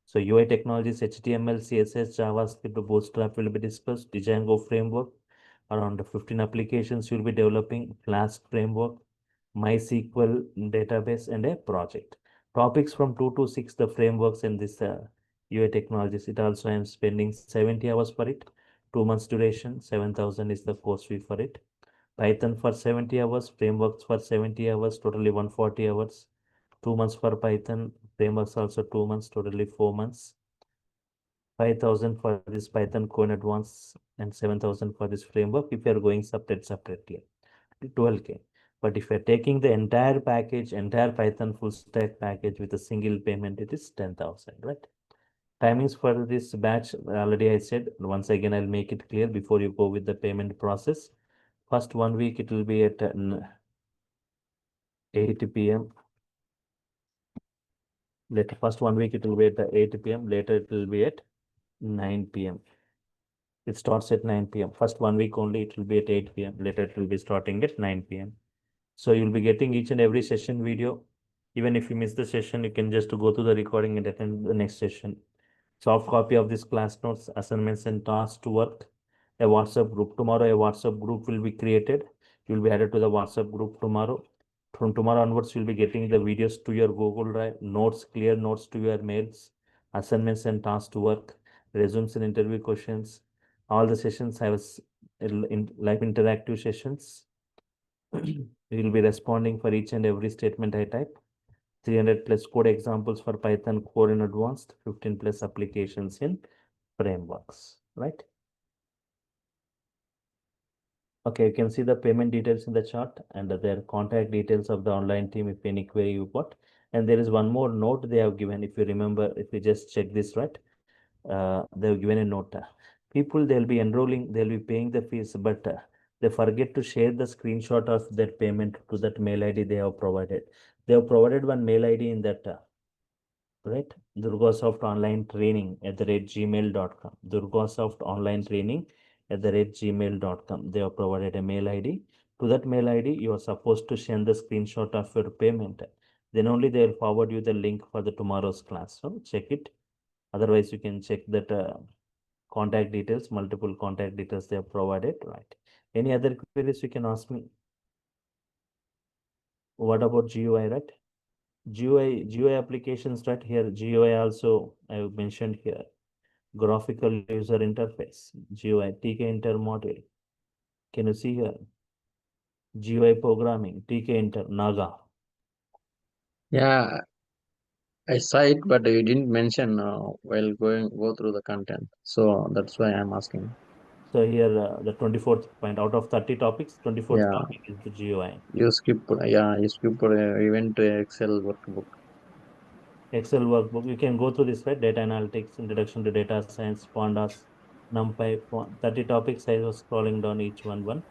So UI technologies, HTML, CSS, JavaScript, Bootstrap will be discussed. Django framework, around 15 applications you'll be developing. Flask framework, MySQL database, and a project. Topics from 2 to 6, the frameworks and this UI technologies. It also I am spending 70 hours for it. 2 months duration, 7,000 is the course fee for it. Python for 70 hours, frameworks for 70 hours, totally 140 hours. 2 months for Python, frameworks also 2 months, totally 4 months. 5,000 for this Python core in advance and 7,000 for this framework if you are going separately. 12K. But if you're taking the entire package, entire Python full stack package with a single payment, it is 10,000, right? Timings for this batch, already I said, once again, I'll make it clear before you go with the payment process. First 1 week, it will be at 8 p.m. Later, first 1 week, it will be at 8 p.m. Later, it will be at 9 p.m. It starts at 9 p.m. First 1 week only, it will be at 8 p.m. Later, it will be starting at 9 p.m. So you'll be getting each and every session video. Even if you miss the session, you can just go to the recording and attend the next session. Soft copy of this class notes, assignments, and tasks to work. A WhatsApp group. Tomorrow, a WhatsApp group will be created. You'll be added to the WhatsApp group tomorrow. From tomorrow onwards, you'll be getting the videos to your Google Drive, notes, clear notes to your mails, assignments and tasks to work, resumes and interview questions. All the sessions have live interactive sessions. We will be responding for each and every statement I type. 300 plus code examples for Python core in advanced, 15 plus applications in frameworks, right? Okay, you can see the payment details in the chart and their contact details of the online team if any query you got. And there is one more note they have given. If you remember, if you just check this, right? They have given a note. People, they'll be enrolling, they'll be paying the fees, but they forget to share the screenshot of their payment to that mail ID they have provided. They have provided one mail ID in that, right? DurgaSoft online training @gmail.com. DurgaSoft online training @gmail.com. They have provided a mail ID. To that mail ID, you are supposed to send the screenshot of your payment. Then only they will forward you the link for the tomorrow's class. So check it. Otherwise, you can check that contact details, multiple contact details they have provided, right? Any other queries you can ask me? What about GUI, right? GUI applications, right? Here, GUI also I have mentioned here. Graphical user interface, GUI, TK Inter module. Can you see here? GUI programming, TK Inter, Naga. Yeah, I saw it, but you didn't mention while go through the content. So that's why I'm asking. So here, the 24th point out of 30 topics, 24th Yeah, topic is the GUI. you skipped event Excel workbook. Excel workbook. You can go through this, right? Data analytics, introduction to data science, pandas, NumPy, 30 topics. I was scrolling down each one.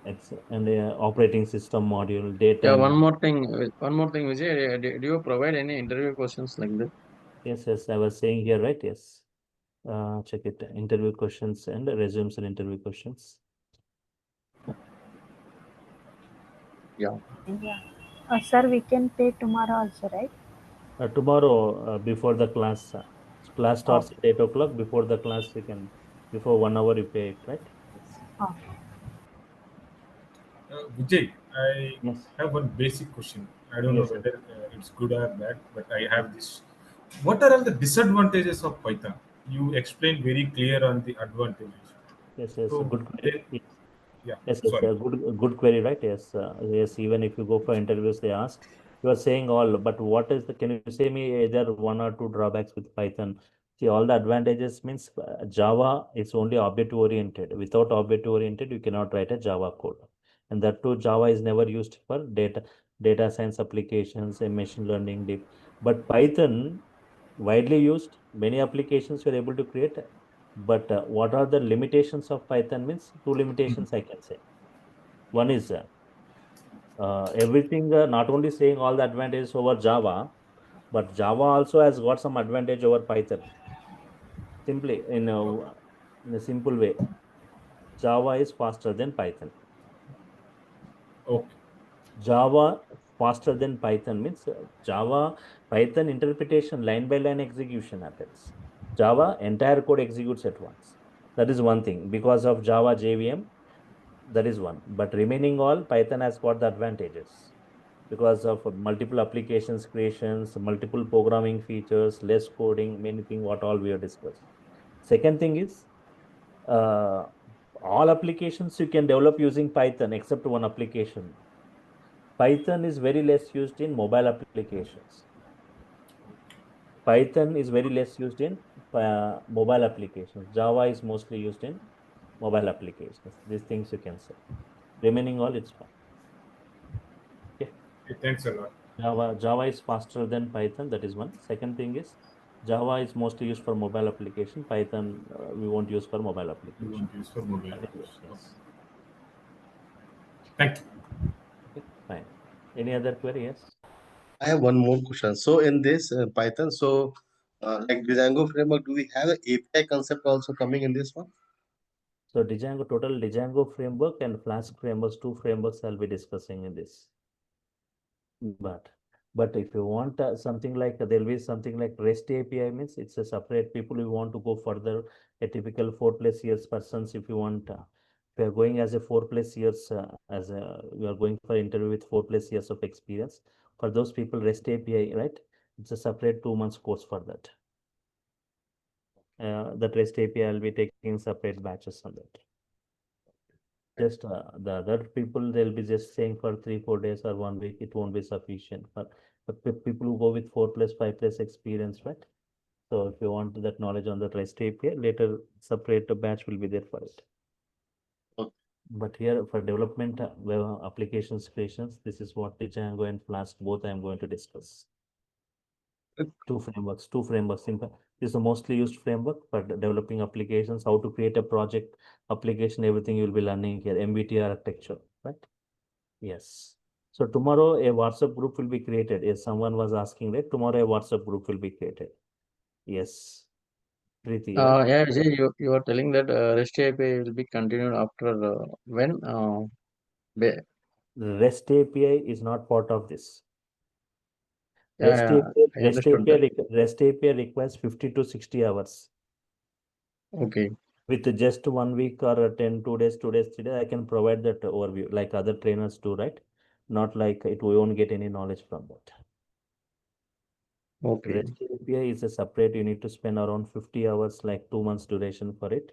Excel and operating system module, data Yeah, and one more thing, Vijay. Do you provide any interview questions like that? yes, I was saying here, right? Yes. Check it. Interview questions and resumes and interview questions. Yeah. Yeah. Sir, we can pay tomorrow also, right? Tomorrow, before the class, class starts Okay. at 8 o'clock. Before the class, you can, before 1 hour, you pay it, right? Yes. Okay. Vijay, I Yes. have one basic question. I don't know Yes, yes. whether it's good or bad, but I have this. What are all the disadvantages of Python? You explained very clear on the advantages. Yes, yes, a So good query. then, Yes, yeah, yes, yes, sorry. a good query, right? Yes, yes. Even if you go for interviews, they ask, you are saying all, but what is the, can you say me either one or two drawbacks with Python? See, all the advantages means Java is only object oriented. Without object oriented, you cannot write a Java code. And that too, Java is never used for data science applications and machine learning deep. But Python, widely used, many applications you're able to create. But what are the limitations of Python means two limitations I can say. One is everything, not only saying all the advantages over Java, but Java also has got some advantage over Python. Simply in a simple way, Java is faster than Python. Okay. Java faster than Python means Java Python interpretation line by line execution happens. Java entire code executes at once. That is one thing because of Java JVM. That is one. But remaining all, Python has got the advantages because of multiple applications creations, multiple programming features, less coding, many things what all we have discussed. Second thing is uh, all applications you can develop using Python except one application. Python is very less used in mobile applications. Python is very less used in mobile applications. Java is mostly used in mobile applications. These things you can say. Remaining all, it's fine. Okay. Okay, thanks a lot. Java is faster than Python. That is one. Second thing is Java is mostly used for mobile application. Python we won't use for mobile We application. want to use for mobile I think apps. Okay. yes. Thank you. Okay, fine. Any other query? Yes. I have one more question. So in this Python, so like Django framework, do we have an API concept also coming in this one? So Django framework and Flask frameworks, two frameworks I'll be discussing in this. But if you want something like there'll be something like REST API means it's a separate people who want to go further. A typical 4+ years persons, if you want, if you are going as a 4+ years as a you are going for interview with 4+ years of experience. For those people, REST API, right? It's a separate 2 months course for that. That REST API will be taking separate batches on that. Just the other people, they'll be just saying for 3-4 days or 1 week, it won't be sufficient for people who go with 4+5+ experience, right? So if you want that knowledge on the REST API, later separate batch will be there for it. Okay. But here for development web applications creations, this is what the Django and Flask both I am going to discuss. Two frameworks. Simple. This is the mostly used framework for developing applications, how to create a project application, everything you'll be learning here, MBT architecture, right? Yes. So tomorrow a WhatsApp group will be created. Yes, someone was asking that tomorrow a WhatsApp group will be created. Yes. Preeti, right? Yeah, Vijay, you are telling that REST API will be continued after when? Be- REST API is not part of this. yeah, yeah, I understood that. REST API requires 50 to 60 hours. Okay, With just 1 week or 10, 2 days, 2 days, 3 days, I can provide that overview like other trainers do, right? Not like it, we won't get any knowledge from that. okay. REST API is a separate, you need to spend around 50 hours, like 2 months duration for it.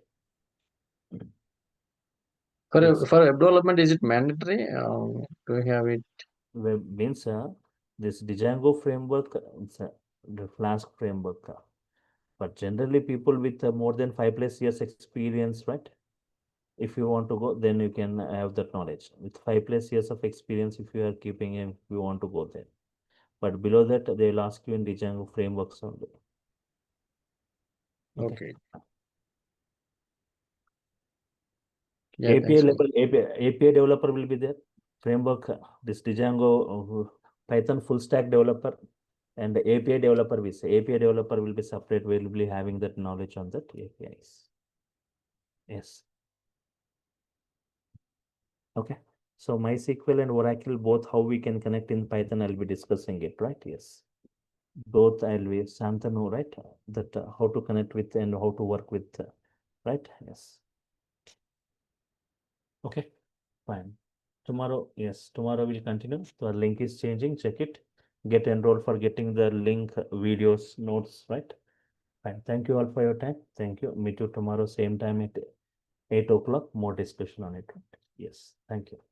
It's For web development, is it mandatory? Do we have it? web means this Django framework, it's the Flask framework. But generally, people with more than 5+ years experience, right? If you want to go, then you can have that knowledge. With 5+ years of experience, if you are keeping in, if you want to go there. But below that, they'll ask you in Django frameworks only. Okay. Okay. Yeah, API thanks. level API developer will be there. Framework, this Django Python full stack developer and API developer we say. API developer will be separate. We will be having that knowledge on that APIs. Yes. Okay. So MySQL and Oracle, both how we can connect in Python, I'll be discussing it, right? Yes. Both I'll be Santanu, right? That how to connect with and how to work with, right? Yes. Okay, fine. Tomorrow, yes, tomorrow we'll continue. The link is changing. Check it. Get enrolled for getting the link, videos, notes, right? Fine. Thank you all for your time. Thank you. Meet you tomorrow, same time at 8 o'clock. More discussion on it. Yes. Thank you.